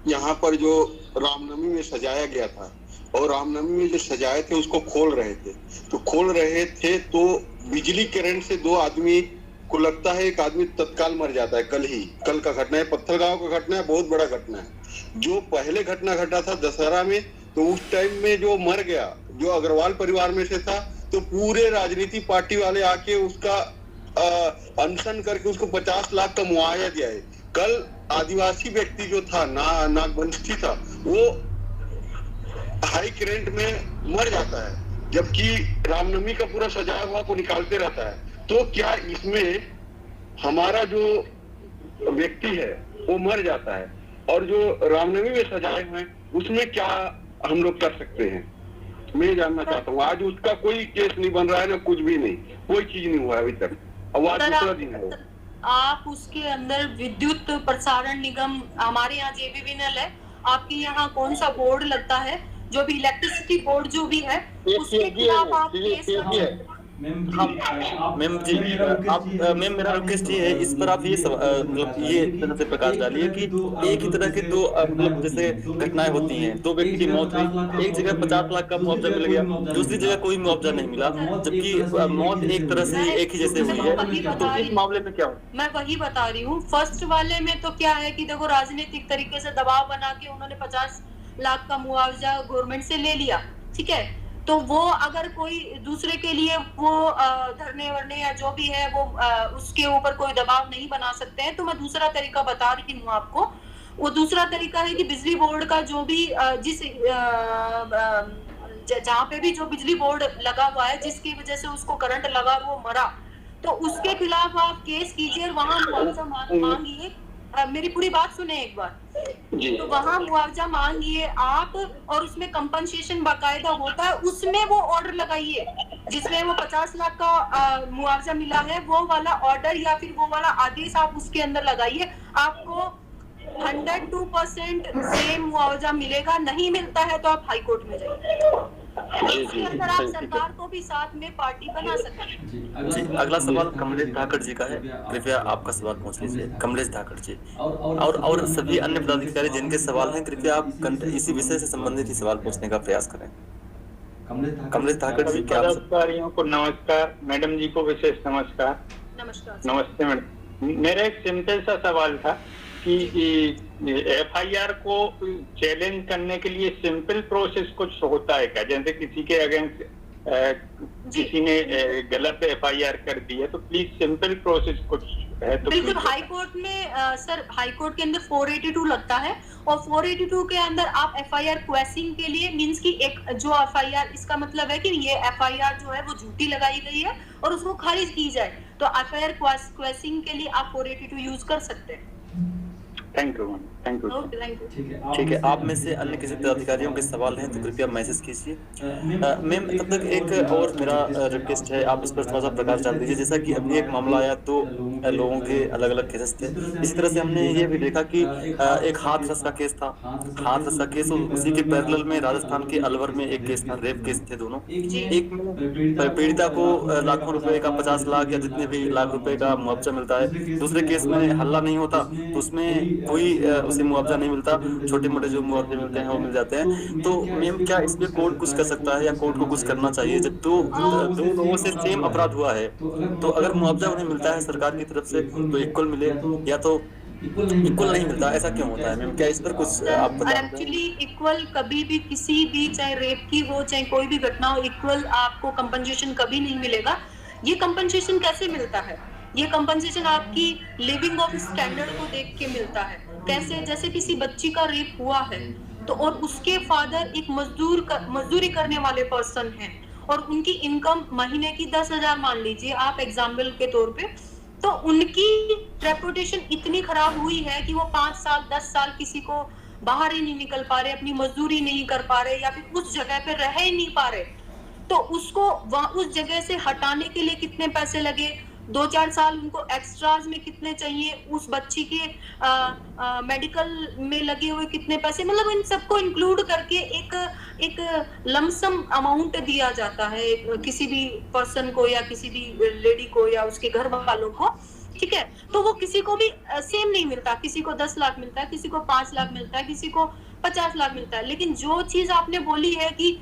यहाँ पर जो रामनवमी में सजाया गया था और रामनवमी में जो सजाए थे उसको खोल रहे थे तो बिजली करंट से 2 आदमी को लगता है, एक आदमी तत्काल मर जाता है। कल का घटना है, पत्थलगांव का घटना है, बहुत बड़ा घटना है। जो पहले घटना घटा था दशहरा में, तो उस टाइम में जो मर गया जो अग्रवाल परिवार में से था, तो पूरे राजनीति पार्टी वाले आके उसका अनशन करके उसको 50 लाख का मुआवजा दिया है। कल आदिवासी व्यक्ति जो था नागवंशी था, वो हाई करंट में मर जाता है, जबकि रामनवमी का पूरा सजाया हुआ को निकालते रहता है। तो क्या इसमें हमारा जो व्यक्ति है वो मर जाता है, और जो रामनवमी में सजाए हुए हैं उसमें क्या हम लोग कर सकते हैं? मैं जानना चाहता हूँ। आज उसका कोई केस नहीं बन रहा है, ना कुछ भी नहीं, कोई चीज नहीं हुआ अभी तक। अब आज दूसरा दिन है। आप उसके अंदर विद्युत प्रसारण निगम, हमारे यहाँ JBVNL है, आपके यहाँ कौन सा बोर्ड लगता है, जो भी इलेक्ट्रिसिटी बोर्ड जो भी है, उसके खिलाफ आप केस कर सकते हैं। मैम जी, आप मैम मेरा रिक्वेस्ट ये है, इस पर आप ये मतलब ये तरह से प्रकाश डालिए कि एक ही तरह के दो मतलब जैसे घटनाएं होती हैं, दो व्यक्ति की मौत हुई, एक जगह 50 लाख का मुआवजा मिल गया, दूसरी जगह कोई मुआवजा नहीं मिला, जबकि मौत एक तरह से एक ही जैसे हुई है। तो इस मामले में क्या हो? मैं वही बता रही हूँ। फर्स्ट वाले में तो क्या है कि देखो, राजनीतिक तरीके से दबाव बना के उन्होंने 50 लाख का मुआवजा गवर्नमेंट से ले लिया, ठीक है। तो वो अगर कोई दूसरे के लिए वो धरने वरने या जो भी है वो उसके ऊपर कोई दबाव नहीं बना सकते हैं, तो मैं दूसरा तरीका बता रही हूँ आपको। वो दूसरा तरीका है कि बिजली बोर्ड का जो भी जिस जहाँ पे भी जो बिजली बोर्ड लगा हुआ है, जिसकी वजह से उसको करंट लगा वो मरा, तो उसके खिलाफ आप केस कीजिए और वहां मुआवजा मांगिए। मेरी पूरी बात सुने एक बार। तो वहां मुआवजा मांगिए आप, और उसमें कंपनसेशन बाकायदा होता है, उसमें वो ऑर्डर लगाइए जिसमें वो 50 लाख का मुआवजा मिला है, वो वाला ऑर्डर या फिर वो वाला आदेश आप उसके अंदर लगाइए। आपको 102% सेम मुआवजा मिलेगा। नहीं मिलता है तो आप हाई कोर्ट में जाइए। इसके अंदर आप सरकार को भी साथ में पार्टी बना सकते हैं। जी, अगला सवाल कमलेश धाकड़ जी का है। कृपया आपका सवाल पूछ लीजिए, कमलेश धाकड़ जी। और सभी अन्य पदाधिकारी जिनके सवाल हैं, कृपया आप इसी विषय से संबंधित ही सवाल पूछने का प्रयास करें। कमलेश धाकड़ जी, क्या पदाधिकारियों को नमस्कार, मैडम जी को विशेष नमस्कार। नमस्कार। नमस्ते मैडम। मेरा एक सिंपल सा सवाल था कि FIR को चैलेंज करने के लिए सिंपल प्रोसेस कुछ होता है क्या? जैसे किसी के अगेंस्ट किसी ने गलत FIR कर दी है, तो प्लीज सिंपल प्रोसेस कुछ है तो बिल्कुल। हाई कोर्ट में सर, हाई कोर्ट के अंदर 482 लगता है, और 482 के अंदर आप FIR क्वेसिंग के लिए मींस की एक जो FIR, इसका मतलब है कि ये FIR जो है वो झूठी लगाई गई है और उसको खारिज की जाए, तो FIR क्वेसिंग के लिए आप 482 यूज कर सकते हैं। Thank you. ठीक है। आप में से अन्य किसी पदाधिकारियों के सवाल हैं तो कृपया मैसेज कीजिए। मैम, तब तक एक और मेरा रिक्वेस्ट है, आप इस पर थोड़ा सा प्रकाश डाल दीजिए। जैसा कि अभी एक मामला आया, तो लोगों के अलग अलग केसेस थे, इसी तरह से हमने ये भी देखा कि एक हाथरस का केस था। हाथरस का केस, उसी के पैरेलल में राजस्थान के अलवर में एक केस था, रेप केस थे दोनों। एक में पीड़िता को लाखों रुपए का, 50 लाख या जितने भी लाख रुपए का मुआवजा मिलता है। दूसरे केस में हल्ला नहीं होता, तो उसमें कोई उसे मुआवजा नहीं मिलता, छोटे मोटे जो मुआवजे मिलते हैं वो मिल जाते हैं। तो मैम, क्या इसमें कोर्ट कुछ कर सकता है या कोर्ट को कुछ करना चाहिए? जब दो लोगों से सेम अपराध हुआ है, तो अगर मुआवजा उन्हें मिलता है सरकार की तरफ से तो इक्वल मिले, या तो इक्वल नहीं मिलता, ऐसा क्यों होता है मैम? क्या इस पर कुछ आप बताएं? एक्चुअली इक्वल कभी भी किसी भी, चाहे रेप की हो चाहे कोई भी घटना हो, इक्वल आपको कंपनसेशन कभी नहीं मिलेगा। ये कंपनसेशन कैसे मिलता है? ये कंपनसेशन आपकी लिविंग ऑफ स्टैंडर्ड को देख के मिलता है। कैसे? जैसे किसी बच्ची का रेप हुआ है, तो और उसके फादर एक मजदूरी करने वाले पर्सन हैं, और उनकी इनकम महीने की 10,000 मान लीजिए आप एग्जाम्पल के तौर पे, तो उनकी रेपुटेशन इतनी खराब हुई है कि वो 5 साल 10 साल किसी को बाहर ही नहीं निकल पा रहे, अपनी मजदूरी नहीं कर पा रहे, या फिर उस जगह पे रह ही नहीं पा रहे, तो उसको उस जगह से हटाने के लिए कितने पैसे लगे, 2-4 साल उनको एक्स्ट्राज में कितने चाहिए, उस बच्ची के मेडिकल में लगे हुए कितने पैसे, मतलब इन सबको इंक्लूड करके एक लमसम अमाउंट दिया जाता है किसी भी पर्सन को या किसी भी लेडी को या उसके घर वालों को, ठीक है। तो वो किसी को भी सेम नहीं मिलता, किसी को 10 लाख मिलता है, किसी को 5 लाख मिलता है, किसी को 50 लाख मिलता है। लेकिन जो चीज आपने बोली है कि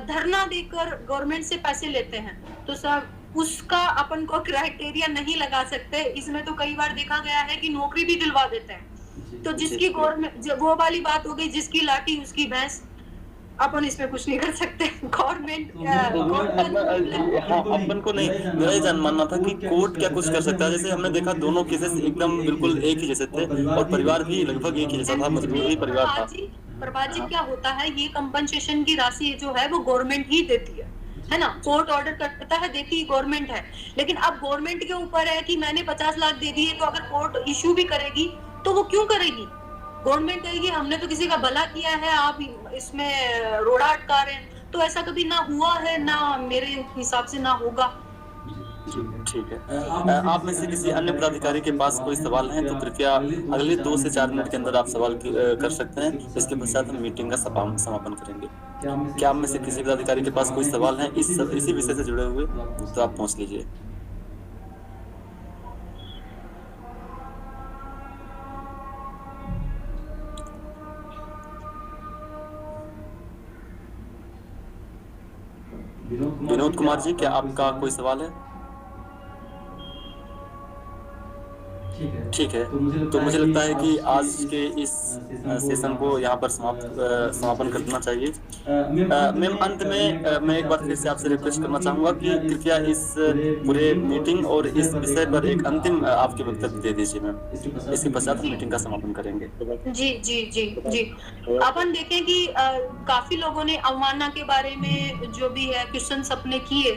धरना देकर गवर्नमेंट से पैसे लेते हैं, तो सर उसका अपन को क्राइटेरिया नहीं लगा सकते। इसमें तो कई बार देखा गया है कि नौकरी भी दिलवा देते हैं। तो जिसकी गवर्नमेंट, वो वाली बात हो गई, जिसकी लाठी उसकी भैंस। अपन इसमें कुछ नहीं कर सकते। गवर्नमेंट हाँ, अपन को नहीं, मेरा ये मानना था कि कोर्ट क्या कुछ कर सकता है। जैसे हमने देखा दोनों केसेस एकदम बिल्कुल एक ही जैसे थे और परिवार भी लगभग एक ही जैसा था, मजबूरी परिवार था। प्रभात जी क्या होता है, ये कंपनसेशन की राशि जो है वो गवर्नमेंट ही देती है ना। कोर्ट ऑर्डर करता है, देती गवर्नमेंट है, लेकिन अब गवर्नमेंट के ऊपर है कि मैंने 50 लाख दे दिए, तो अगर कोर्ट इश्यू भी करेगी तो वो क्यों करेगी? गवर्नमेंट कहेगी हमने तो किसी का भला किया है, आप इसमें रोड़ा अटका रहे हैं। तो ऐसा कभी ना हुआ है, ना मेरे हिसाब से ना होगा। ठीक है। आप में से किसी अन्य पदाधिकारी के पास कोई सवाल है तो कृपया अगले 2 से 4 मिनट के अंदर आप सवाल कर सकते हैं। इसके पश्चात हम मीटिंग का समापन करेंगे। क्या आप में से किसी पदाधिकारी के पास कोई सवाल है इसी विषय से जुड़े हुए, तो आप पूछ लीजिए। विनोद कुमार जी, क्या आपका कोई सवाल है? ठीक है, तो मुझे लगता है कि आज के इस सेशन को यहाँ पर समापन करना चाहिए। मैम, अंत में मैं एक बार फिर से आपसे रिक्वेस्ट करना चाहूँगा कि कृपया इस पूरे मीटिंग और इस विषय पर एक अंतिम आपके वक्तव्य दे दीजिए मैम। इसके पश्चात हम मीटिंग का समापन करेंगे। जी जी जी जी। अपन देखें कि काफी लोगों ने अवमानना के बारे में जो भी है क्वेश्चन अपने किए।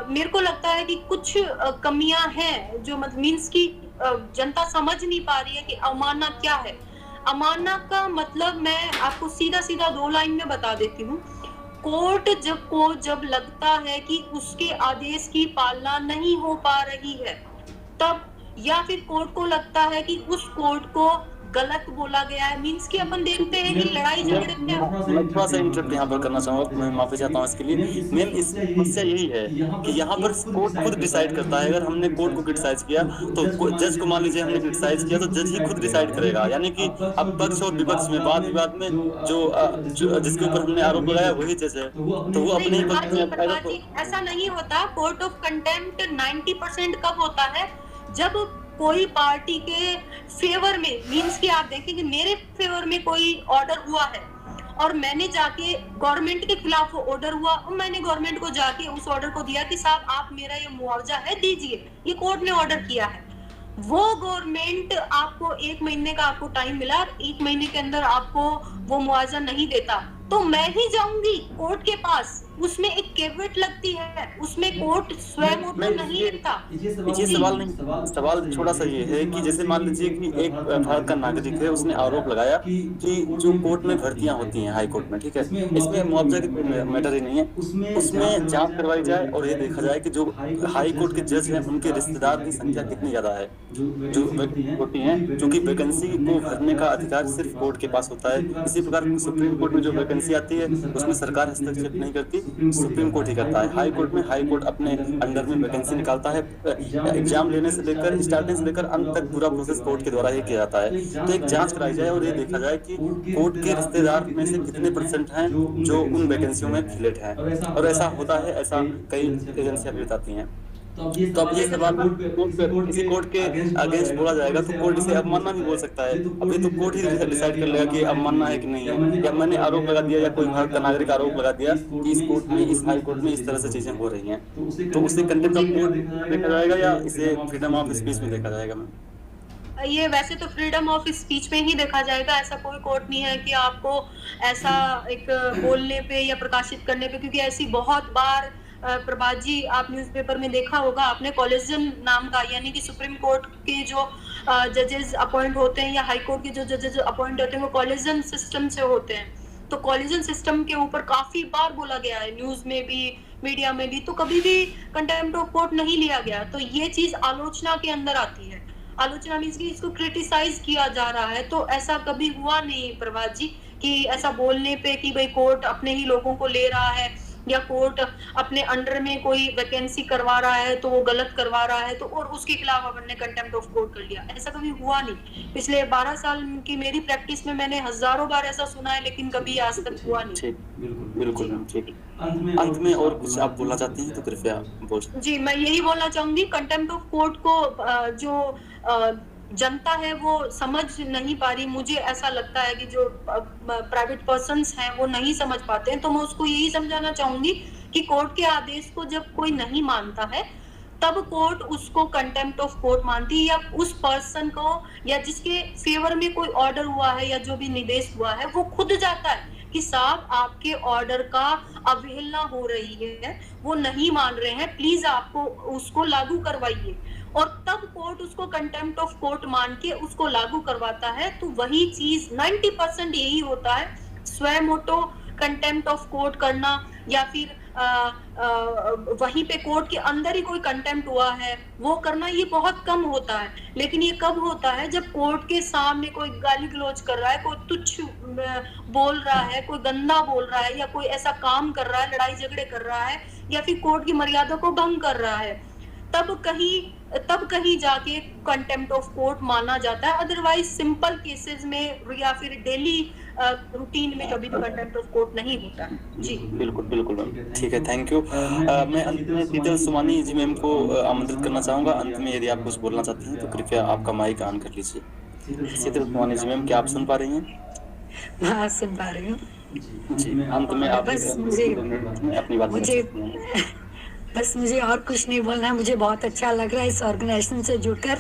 मेरे को लगता है कि कुछ कमियां हैं जो मीन्स की जनता समझ नहीं पा रही है कि अवमानना क्या है। अवमानना का मतलब मैं आपको सीधा सीधा 2 लाइन में बता देती हूँ। कोर्ट जब लगता है कि उसके आदेश की पालना नहीं हो पा रही है तब, या फिर कोर्ट को लगता है कि उस कोर्ट को गलत बोला गया है, मींस कि अपन देखते हैं कि लड़ाई झगड़े में। मैं थोड़ा सा इंटरप्ट यहाँ पर करना चाहूँगा, मैं माफी चाहता हूँ इसके लिए। मैम, इस समस्या यही है कि यहाँ पर कोर्ट खुद डिसाइड करता है। अगर हमने कोर्ट को क्रिटिसाइज किया तो जज को, मान लीजिए हमने क्रिटिसाइज किया तो जज ही खुद डिसाइड करेगा। यानी कि अब पक्ष और विपक्ष में, वाद विवाद में जो जिसके ऊपर हमने आरोप लगाया वही जज है, तो वो अपने ही पक्ष में। ऐसा नहीं होता। कोर्ट ऑफ कंटेम्प्ट 90% कब होता है? जब कोई पार्टी के फेवर में, मींस कि आप देखें कि मेरे फेवर में कोई ऑर्डर हुआ है और मैंने जाके गवर्नमेंट के खिलाफ वो ऑर्डर हुआ और मैंने गवर्नमेंट को जाके उस ऑर्डर को दिया कि साहब आप मेरा ये मुआवजा है दीजिए, ये कोर्ट ने ऑर्डर किया है। वो गवर्नमेंट आपको 1 महीने का आपको टाइम मिला, 1 महीने के अंदर आपको वो मुआवजा नहीं देता तो मैं ही जाऊंगी कोर्ट के पास। उसमें एक कैवेट लगती है, उसमें कोर्ट स्वयं नहीं लेता। ये सवाल नहीं, सवाल थोड़ा सा ये है कि जैसे मान लीजिए कि एक भारत का नागरिक है, उसने आरोप लगाया कि जो कोर्ट में भर्तियां होती हैं हाई कोर्ट में, ठीक है, इसमें मुआवजा की मैटर ही नहीं है, उसमें जांच करवाई जाए और ये देखा जाए कि जो हाई कोर्ट के जज हैं उनके रिश्तेदार की संख्या कितनी ज्यादा है जो होती है, क्योंकि वैकेंसी को भरने का अधिकार सिर्फ कोर्ट के पास होता है। इसी प्रकार सुप्रीम कोर्ट में जो वैकेंसी आती है उसमें सरकार हस्तक्षेप नहीं करती, सुप्रीम कोर्ट ही करता है। हाई कोर्ट में हाई कोर्ट अपने अंडर में वैकेंसी निकालता है। एग्जाम लेने से लेकर, स्टार्टिंग से लेकर अंत तक पूरा प्रोसेस कोर्ट के द्वारा ही किया जाता है। तो एक जांच कराई जाए और ये देखा जाए कि कोर्ट के रिश्तेदार में से कितने % हैं जो उन वैकेंसियों में फिलेट हैं, और ऐसा होता है, ऐसा कई एजेंसियां भी बताती हैं। तो अब ये सवाल किसी कोर्ट के अगेंस्ट बोला जाएगा तो कोर्ट इसे अवमानना भी बोल सकता है। अभी तो कोर्ट ही डिसाइड कर लेगा कि अवमानना है कि नहीं है, या मैंने आरोप लगा दिया या कोई भारत का नागरिक आरोप लगा दिया कि इस कोर्ट में, इस हाई कोर्ट में इस तरह से चीजें हो रही हैं, तो उसे कंटेम्प्ट ऑफ कोर्ट देखा जाएगा या इसे फ्रीडम ऑफ स्पीच में देखा जाएगा। मैम, ये वैसे तो फ्रीडम ऑफ स्पीच में ही देखा जाएगा। ऐसा कोई कोर्ट नहीं है कि आपको ऐसा एक बोलने पे या प्रकाशित करने पे, क्योंकि ऐसी बहुत बार प्रभात जी आप न्यूज़पेपर में देखा होगा आपने, कॉलेजियम नाम का, यानी कि सुप्रीम कोर्ट के जो जजेस अपॉइंट होते हैं या हाई कोर्ट के जो जजेस अपॉइंट होते हैं वो कॉलेजियम सिस्टम से होते हैं। तो कॉलेजियम सिस्टम के ऊपर काफी बार बोला गया है, न्यूज में भी, मीडिया में भी, तो कभी भी कंटेम्प्ट ऑफ कोर्ट नहीं लिया गया। तो ये चीज आलोचना के अंदर आती है। आलोचना मीन्स कि इसको क्रिटिसाइज किया जा रहा है। तो ऐसा कभी हुआ नहीं प्रभात जी कि ऐसा बोलने पे कि भाई कोर्ट अपने ही लोगों को ले रहा है या कोर्ट अपने अंडर में कोई वैकेंसी करवा रहा है तो वो गलत करवा रहा है, तो और उसके खिलाफ अपन ने कंटेम्प्ट ऑफ कोर्ट कर लिया। ऐसा कभी हुआ नहीं। पिछले 12 साल की मेरी प्रैक्टिस में मैंने हजारों बार ऐसा सुना है, लेकिन कभी आज तक हुआ नहीं। बिल्कुल ठीक। अंत में और कुछ आप बोलना चाहती हैं तो कृपया बोल। जी, मैं यही बोलना चाहूंगी, कंटेम्प्ट ऑफ कोर्ट को जो जनता है वो समझ नहीं पा रही, मुझे ऐसा लगता है कि जो प्राइवेट पर्सन्स हैं वो नहीं समझ पाते हैं, तो मैं उसको यही समझाना चाहूंगी कि कोर्ट के आदेश को जब कोई नहीं मानता है तब कोर्ट उसको कंटेम्प्ट ऑफ कोर्ट मानती है, या उस पर्सन को या जिसके फेवर में कोई ऑर्डर हुआ है या जो भी निर्देश हुआ है वो खुद जाता है कि साहब आपके ऑर्डर का अवहेलना हो रही है, वो नहीं मान रहे हैं, प्लीज आपको उसको लागू करवाइए, और तब कोर्ट उसको कंटेम्प्ट ऑफ कोर्ट मान के उसको लागू करवाता है। तो वही चीज 90% यही होता है, स्वयं मोटो कंटेम्प्ट ऑफ कोर्ट करना या फिर वहीं पे कोर्ट के अंदर ही कोई कंटेम्प्ट हुआ है वो करना, ये बहुत कम होता है। लेकिन ये कब होता है? जब कोर्ट के सामने कोई गाली गलौज कर रहा है, कोई तुच्छ बोल रहा है, कोई गंदा बोल रहा है, या कोई ऐसा काम कर रहा है, लड़ाई झगड़े कर रहा है, या फिर कोर्ट की मर्यादा को भंग कर रहा है, तब कहीं जाके कंटेम्प्ट ऑफ कोर्ट माना जाता है। अदरवाइज सिंपल केसेस में या फिर डेली रूटीन में कभी भी कंटेम्प्ट ऑफ कोर्ट नहीं होता है। जी बिल्कुल बिल्कुल मैम, ठीक है, थैंक यू। मैं अंत में शीतल सुमानी जी मैम को आमंत्रित करना चाहूंगा। अंत में यदि आप कुछ बोलना चाहते हैं तो कृपया आपका माइक ऑन कर लीजिए। शीतल सुमानी जी मैम, क्या आप सुन पा रही हैं? हाँ, सुन पा रही हूँ जी, अंत में आप बस अपनी बात बस मुझे और कुछ नहीं बोलना है। मुझे बहुत अच्छा लग रहा है इस ऑर्गेनाइजेशन से जुड़कर,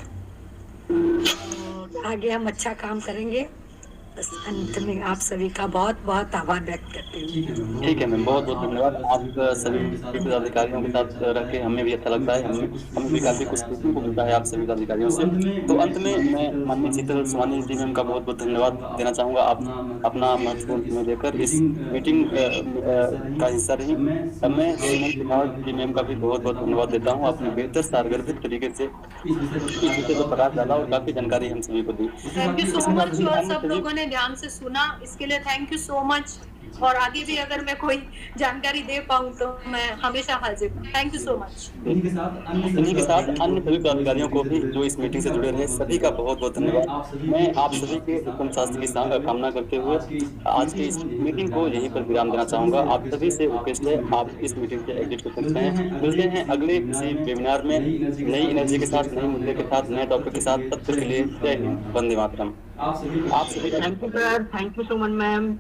और आगे हम अच्छा काम करेंगे। बस अंत में आप सभी का बहुत बहुत आभार व्यक्त करती हूँ। ठीक है मैम, बहुत बहुत धन्यवाद। आप सभी पदाधिकारियों के साथ रह के हमें भी अच्छा लगता है, हमें भी काफी कुछ सीखने को मिलता है आप सभी पदाधिकारियों से। तो अंत में मैं माननीय शीतल सुमानी जी मैम का बहुत बहुत धन्यवाद देना चाहूँगा। आप अपना महत्वपूर्ण समय देकर इस मीटिंग का हिस्सा रही। मैं हेमंत कुमार जी मैम का भी बहुत बहुत धन्यवाद देता हूँ। आपने बेहतर सारगर्भित तरीके से इस विषय पर प्रकाश डाला और काफी जानकारी हम सभी को दी। थैंक यू सो मच, और सब लोगों ने ध्यान से सुना, इसके लिए थैंक यू सो मच। और आगे भी अगर मैं कोई जानकारी दे पाऊँ तो मैं हमेशा हाजिर हूँ। Thank you so much. इन्हीं के साथ अन्य सभी पदाधिकारियों को भी जो इस मीटिंग से जुड़े रहे, सभी का बहुत बहुत धन्यवाद। मैं आप सभी के उत्तम स्वास्थ्य की कामना करते हुए आज की इस मीटिंग को यहीं पर विराम देना चाहूंगा। आप सभी से रिक्वेस्ट है, आप इस मीटिंग से एग्जिट कर सकते हैं। मिलते हैं अगले किसी वेबिनार में नई एनर्जी के साथ, नए मुद्दे के साथ, नए टॉपिक के साथ। तब तक के लिए जय हिंद, वंदे मातरम। आप सभी thank you sir, thank you so much ma'am.